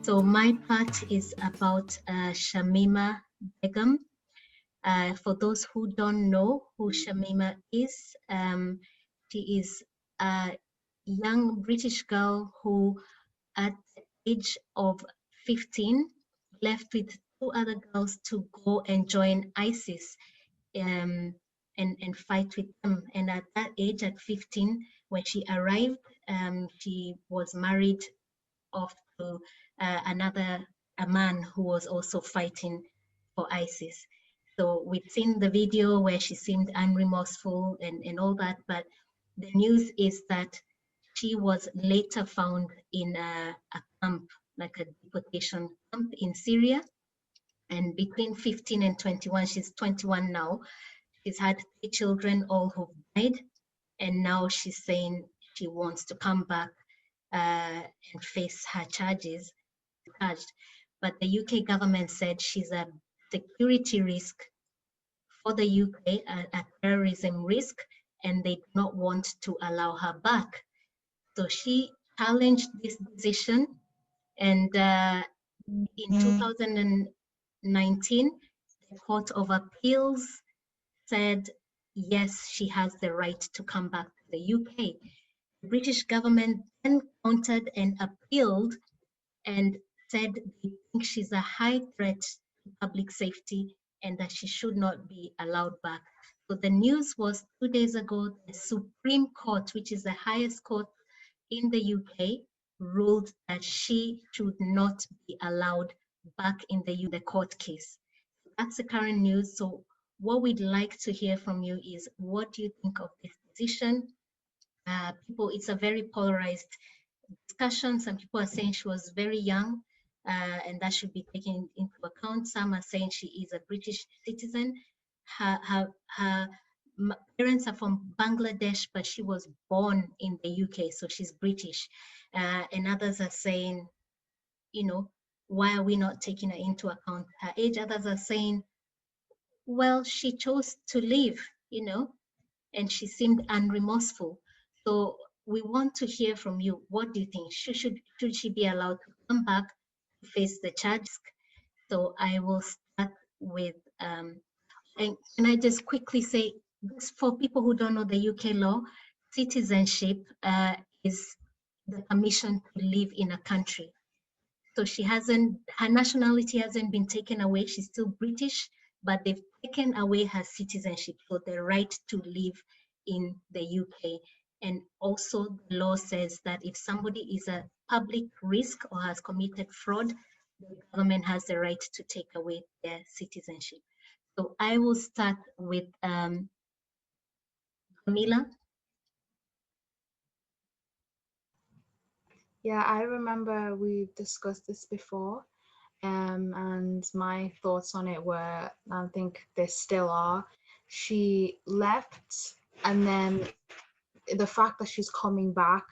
So my part is about Shamima Begum. For those who don't know who Shamima is, she is a young British girl who, at the age of 15, left with two other girls to go and join ISIS and fight with them. And at that age, at 15, when she arrived, she was married off to a man who was also fighting for ISIS. So we've seen the video where she seemed unremorseful and all that, but the news is that she was later found in a camp, like a deportation camp in Syria. And between 15 and 21, she's 21 now, she's had 3 children, all who've died. And now she's saying she wants to come back and face her charges. But the UK government said she's a security risk for the UK, a terrorism risk, and they do not want to allow her back. So she challenged this decision, and in 2019, the Court of Appeals said, yes, she has the right to come back to the UK. The British government then countered and appealed and said they think she's a high threat to public safety and that she should not be allowed back. So the news was 2 days ago, the Supreme Court, which is the highest court in the UK, ruled that she should not be allowed back in the court case. That's the current news. So what we'd like to hear from you is, what do you think of this decision? It's a very polarized discussion. Some people are saying she was very young, and that should be taken into account. Some are saying she is a British citizen. Her parents are from Bangladesh, but she was born in the UK, so she's British. And others are saying, why are we not taking her into account her age? Others are saying, well, she chose to leave, and she seemed unremorseful. So we want to hear from you. What do you think? Should she be allowed to come back to face the charges? So I will start with, and can I just quickly say, for people who don't know the UK law, citizenship is the permission to live in a country. So her nationality hasn't been taken away. She's still British, but they've taken away her citizenship, so the right to live in the UK. And also the law says that if somebody is a public risk or has committed fraud, the government has the right to take away their citizenship. So I will start with Jamila. Yeah, I remember we discussed this before, and my thoughts on it were, I think they still are. She left, and then the fact that she's coming back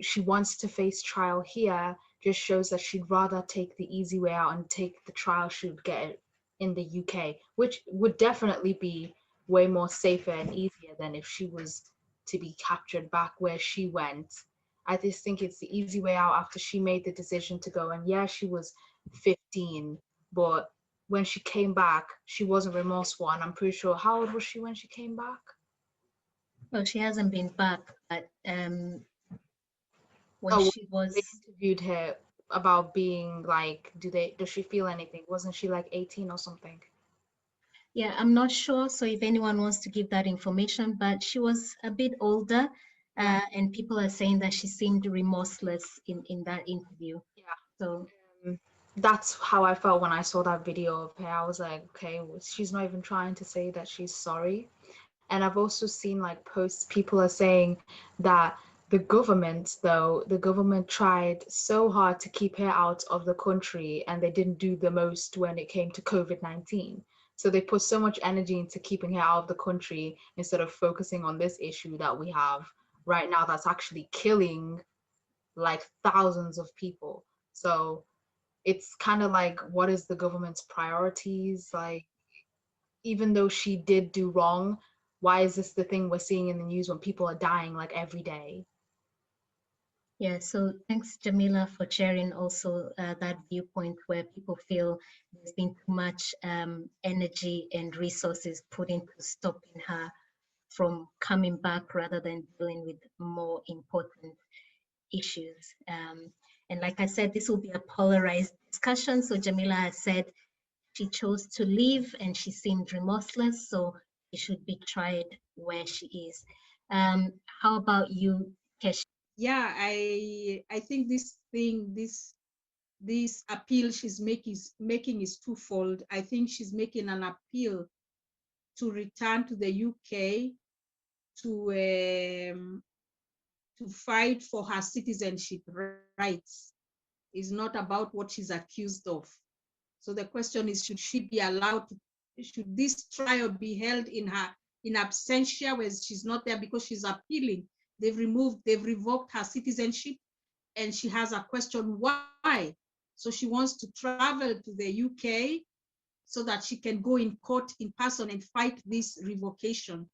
she wants to face trial here just shows that she'd rather take the easy way out and take the trial she would get in the UK, which would definitely be way more safer and easier than if she was to be captured back where she went. I just think it's the easy way out after she made the decision to go. And yeah, she was 15, but when she came back, she wasn't remorseful. And I'm pretty sure, how old was she when she came back? Well, she hasn't been back, but when she was... They interviewed her about being like, does she feel anything? Wasn't she like 18 or something? Yeah, I'm not sure. So if anyone wants to give that information, but she was a bit older, and people are saying that she seemed remorseless in that interview. Yeah. So that's how I felt when I saw that video of her. I was like, okay, she's not even trying to say that she's sorry. And I've also seen like posts, people are saying that the government tried so hard to keep her out of the country, and they didn't do the most when it came to COVID-19. So they put so much energy into keeping her out of the country instead of focusing on this issue that we have right now that's actually killing like thousands of people. So it's kind of like, what is the government's priorities? Like, even though she did do wrong, why is this the thing we're seeing in the news when people are dying like every day? Yeah, so thanks, Jamila, for sharing also that viewpoint where people feel there's been too much energy and resources put into stopping her from coming back rather than dealing with more important issues. And like I said, this will be a polarized discussion. So Jamila has said she chose to leave and she seemed remorseless, so she should be tried where she is. How about you, Kesh? Yeah, I think this appeal she's making is twofold. I think she's making an appeal to return to the UK to fight for her citizenship rights. Is not about what she's accused of. So the question is, should she be allowed to? Should this trial be held in absentia, where she's not there because she's appealing? They've revoked her citizenship, and she has a question why. So she wants to travel to the UK so that she can go in court in person and fight this revocation.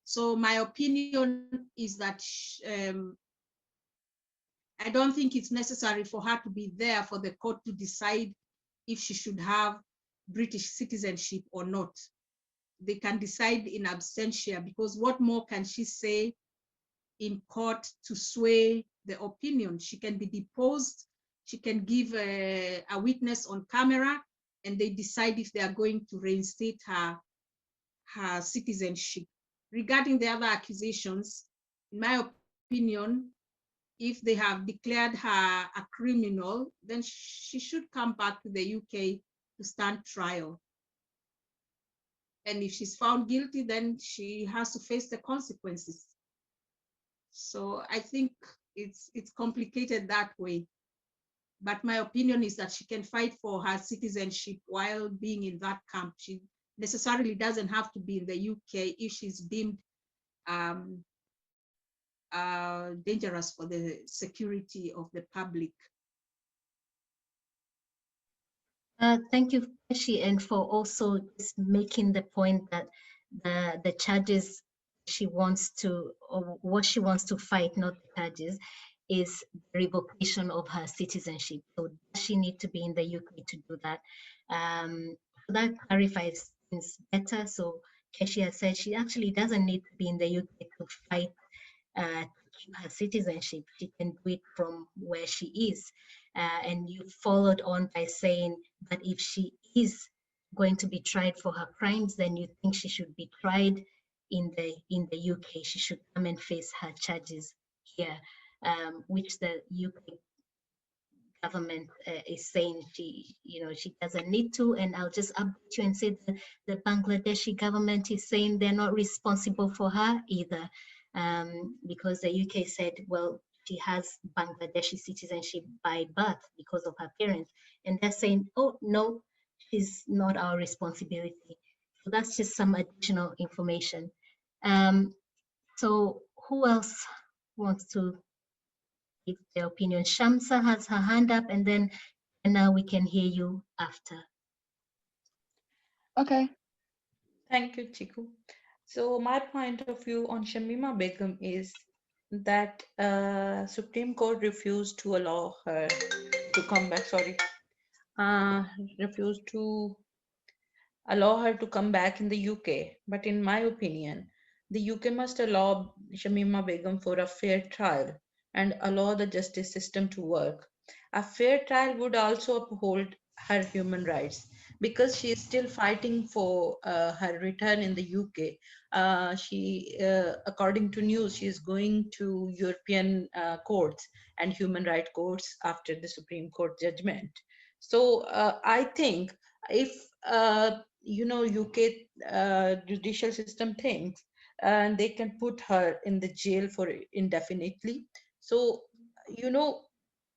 So my opinion is that I don't think it's necessary for her to be there for the court to decide if she should have British citizenship or not. They can decide in absentia, because what more can she say in court to sway the opinion? She can be deposed, she can give a witness on camera, and they decide if they are going to reinstate her citizenship. Regarding the other accusations, in my opinion, if they have declared her a criminal, then she should come back to the UK to stand trial. And if she's found guilty, then she has to face the consequences. So I think it's complicated that way. But my opinion is that she can fight for her citizenship while being in that camp. She necessarily doesn't have to be in the UK if she's deemed um, dangerous for the security of the public. Thank you, Keshi, and for also just making the point that the charges she wants to, or what she wants to fight, not the charges, is the revocation of her citizenship. So does she need to be in the UK to do that? So that clarifies things better. So Keshi has said she actually doesn't need to be in the UK to fight to keep her citizenship. She can do it from where she is. And you followed on by saying that if she is going to be tried for her crimes, then you think she should be tried in the UK. She should come and face her charges here, which the UK government is saying she doesn't need to. And I'll just update you and say that the Bangladeshi government is saying they're not responsible for her either, because the UK said, well, she has Bangladeshi citizenship by birth because of her parents, and they're saying, oh no, she's not our responsibility. So that's just some additional information. So who else wants to give their opinion? Shamsa has her hand up, and then now we can hear you after. Okay. Thank you, Ciiku. So my point of view on Shamima Begum is that Supreme Court refused to allow her to come back. Sorry, refused to allow her to come back in the UK. But in my opinion, the UK must allow Shamima Begum for a fair trial and allow the justice system to work. A fair trial would also uphold her human rights because she is still fighting for her return in the UK. According to news, she is going to European courts and human rights courts after the Supreme Court judgment. So I think if UK judicial system thinks, and they can put her in the jail for indefinitely. So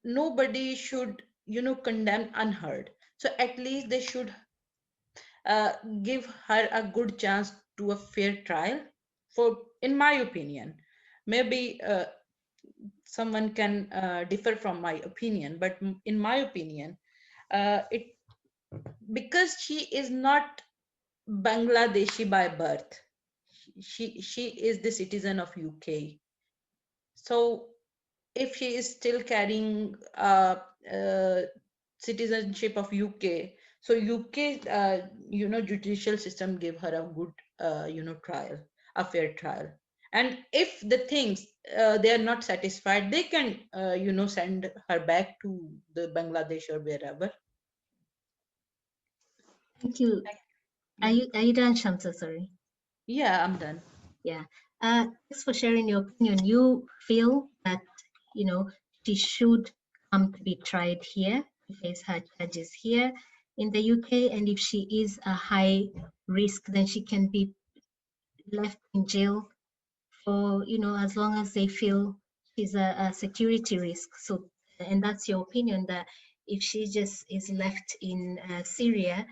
nobody should condemn unheard. So at least they should give her a good chance to a fair trial. For in my opinion, maybe someone can differ from my opinion, but in my opinion, it because she is not Bangladeshi by birth. She is the citizen of UK. So if she is still carrying uh, citizenship of UK, so UK, judicial system give her a good, trial, a fair trial. And if the things they are not satisfied, they can, send her back to the Bangladesh or wherever. Thank you. Yeah, Are you done, Shamsa? Sorry. yeah, I'm done. Yeah. Thanks for sharing your opinion. You feel that, you know, she should come to be tried here, to face her charges here in the UK, and if she is a high risk, then she can be left in jail for, as long as they feel she's a security risk. So, and that's your opinion, that if she just is left in Syria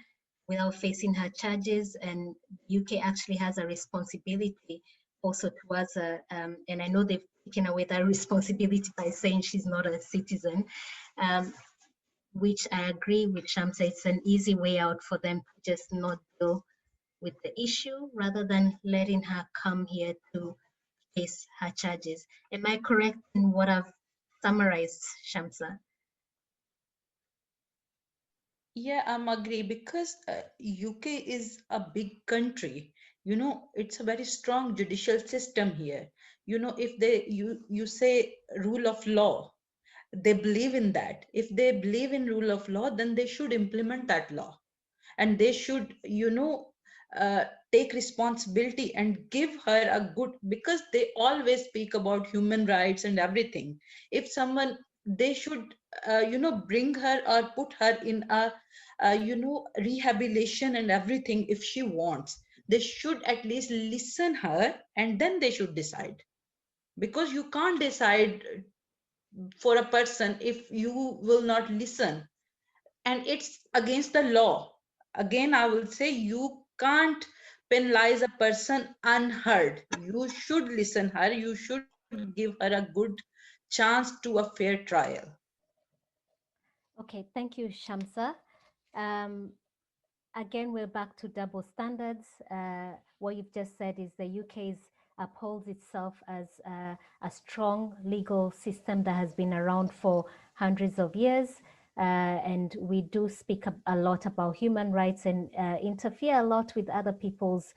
without facing her charges, and UK actually has a responsibility also towards her, and I know they've taken away that responsibility by saying she's not a citizen, which I agree with Shamsa. It's an easy way out for them to just not deal with the issue rather than letting her come here to face her charges. Am I correct in what I've summarized, Shamsa? Yeah, I'm agree because UK is a big country. It's a very strong judicial system here. If you say rule of law, they believe in that. If they believe in rule of law, then they should implement that law, and they should, uh, take responsibility and give her a good, because they always speak about human rights and everything. If someone, they should, bring her or put her in a, rehabilitation and everything. If she wants, they should at least listen her, and then they should decide, because you can't decide for a person if you will not listen, and it's against the law. Again, I will say, you can't penalize a person unheard. You should listen her, you should give her a good chance to a fair trial. Okay, thank you, Shamsa. Um, Again, we're back to double standards. What you've just said is the UK upholds itself as a strong legal system that has been around for hundreds of years. And we do speak a lot about human rights and interfere a lot with other people's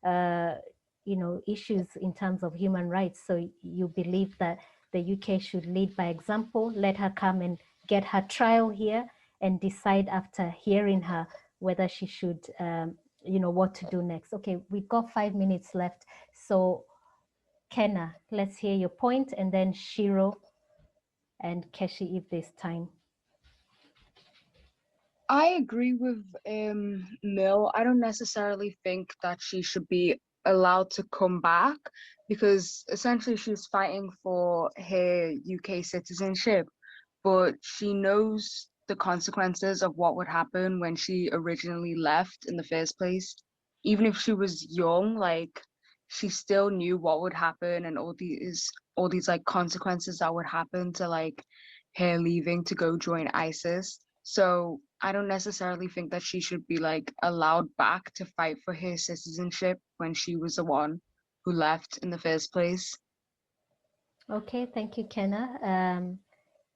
issues in terms of human rights. So you believe that the UK should lead by example, let her come and get her trial here and decide after hearing her whether she should, what to do next. Okay, we've got 5 minutes left. So Kenna, let's hear your point, and then Shiro and Keshi if there's time. I agree with Mill. I don't necessarily think that she should be allowed to come back because essentially she's fighting for her UK citizenship, but she knows the consequences of what would happen when she originally left in the first place. Even if she was young, like she still knew what would happen and all these like consequences that would happen to like her leaving to go join ISIS. So I don't necessarily think that she should be like allowed back to fight for her citizenship when she was the one who left in the first place. Okay, thank you, Kenna.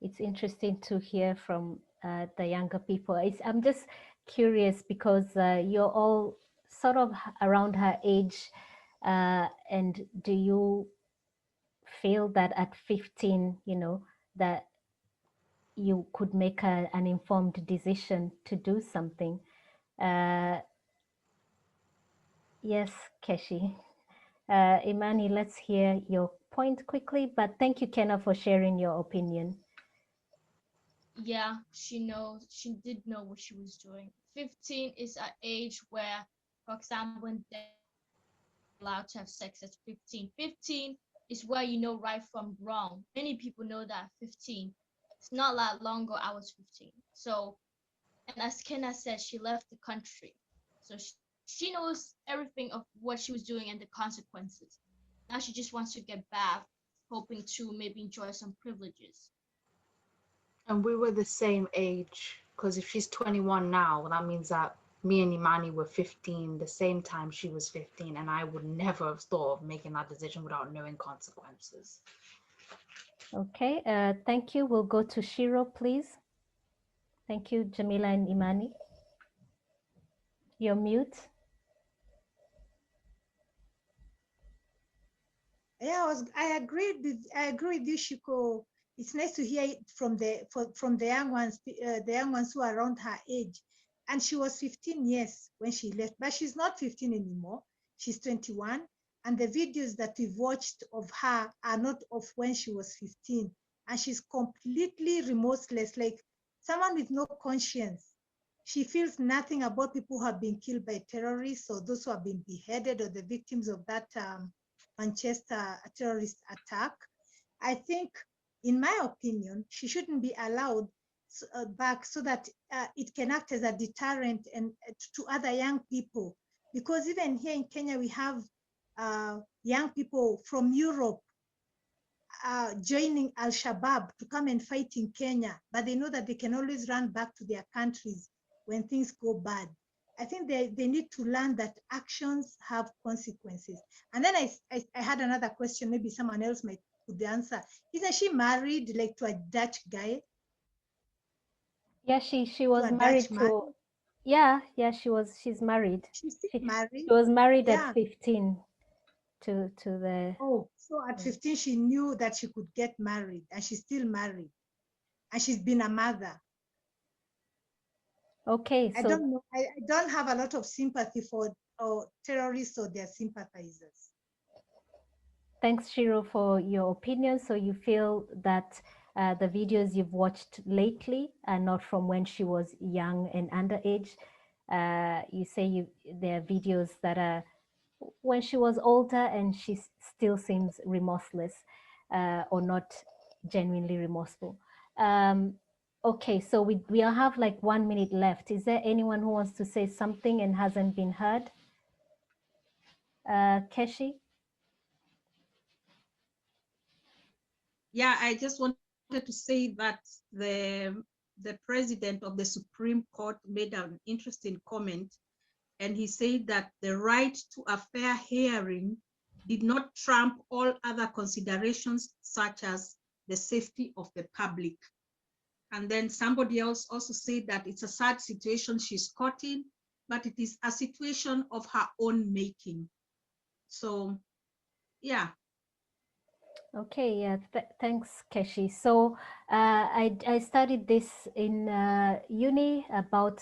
It's interesting to hear from the younger people. I'm just curious because you're all sort of around her age, and do you feel that at 15, that you could make an informed decision to do something? Yes, Keshi. Imani, let's hear your point quickly, but thank you, Kenna, for sharing your opinion. Yeah, she did know what she was doing. 15 is an age where, for example, when they're allowed to have sex at 15. 15 is where you know right from wrong. Many people know that at 15. It's not that long ago I was 15. So, and as Kenna said, she left the country. So she knows everything of what she was doing and the consequences. Now she just wants to get back, hoping to maybe enjoy some privileges. And we were the same age, because if she's 21 now, that means that me and Imani were 15 the same time she was 15, and I would never have thought of making that decision without knowing consequences. Okay, thank you. We'll go to Shiro, please. Thank you, Jamila and Imani. You're mute. Yeah, I agree with you, Shiko. It's nice to hear it from the young ones, the young ones who are around her age. And she was 15 years when she left, but she's not 15 anymore. She's 21. And the videos that we've watched of her are not of when she was 15. And she's completely remorseless, like someone with no conscience. She feels nothing about people who have been killed by terrorists or those who have been beheaded or the victims of that Manchester terrorist attack. I think, in my opinion, she shouldn't be allowed back so that it can act as a deterrent and to other young people. Because even here in Kenya, we have young people from Europe joining Al-Shabaab to come and fight in Kenya, but they know that they can always run back to their countries when things go bad. I think they need to learn that actions have consequences. And then I had another question, maybe someone else might could answer. Isn't she married like to a Dutch guy? Yeah, she was a married Dutch man? to, she's married. She's still She married? was married Yeah. at 15 to the. Oh, so at 15, she knew that she could get married, and she's still married. And she's been a mother. Okay, I so don't know. I don't have a lot of sympathy for terrorists or their sympathizers. thanks, Shiro, for your opinion. So you feel that the videos you've watched lately are not from when she was young and underage. You say there are videos that are when she was older and she still seems remorseless or not genuinely remorseful. Okay, so we have like 1 minute left. Is there anyone who wants to say something and hasn't been heard? Keshi? Yeah, I just wanted to say that the president of the Supreme Court made an interesting comment, and he said that the right to a fair hearing did not trump all other considerations such as the safety of the public. And then somebody else also said that it's a sad situation she's caught in, but it is a situation of her own making. So, yeah. Okay, yeah, thanks, Keshi. So I studied this in uni about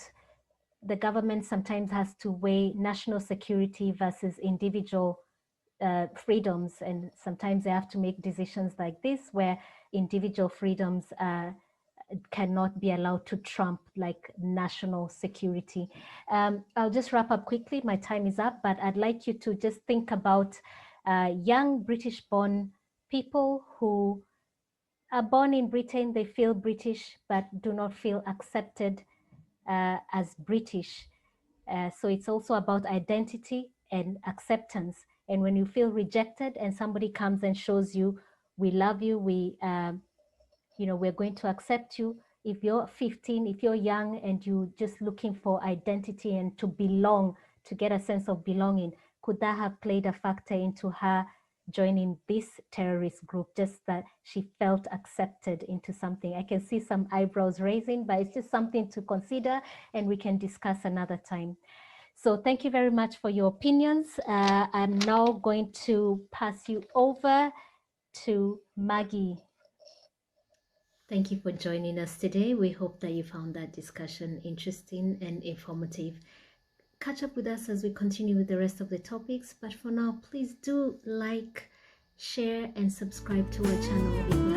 the government sometimes has to weigh national security versus individual freedoms, and sometimes they have to make decisions like this where individual freedoms cannot be allowed to trump like national security. I'll just wrap up quickly. My time is up, but I'd like you to just think about young British-born people who are born in Britain, they feel British, but do not feel accepted as British. So it's also about identity and acceptance. And when you feel rejected and somebody comes and shows you, we love you, we're going to accept you. If you're 15, if you're young and you're just looking for identity and to belong, to get a sense of belonging, could that have played a factor into her joining this terrorist group, just that she felt accepted into something? I can see some eyebrows raising, but it's just something to consider and we can discuss another time. So thank you very much for your opinions. I'm now going to pass you over to Maggie. Thank you for joining us today. We hope that you found that discussion interesting and informative. Catch up with us as we continue with the rest of the topics. But for now, please do like, share, and subscribe to our channel.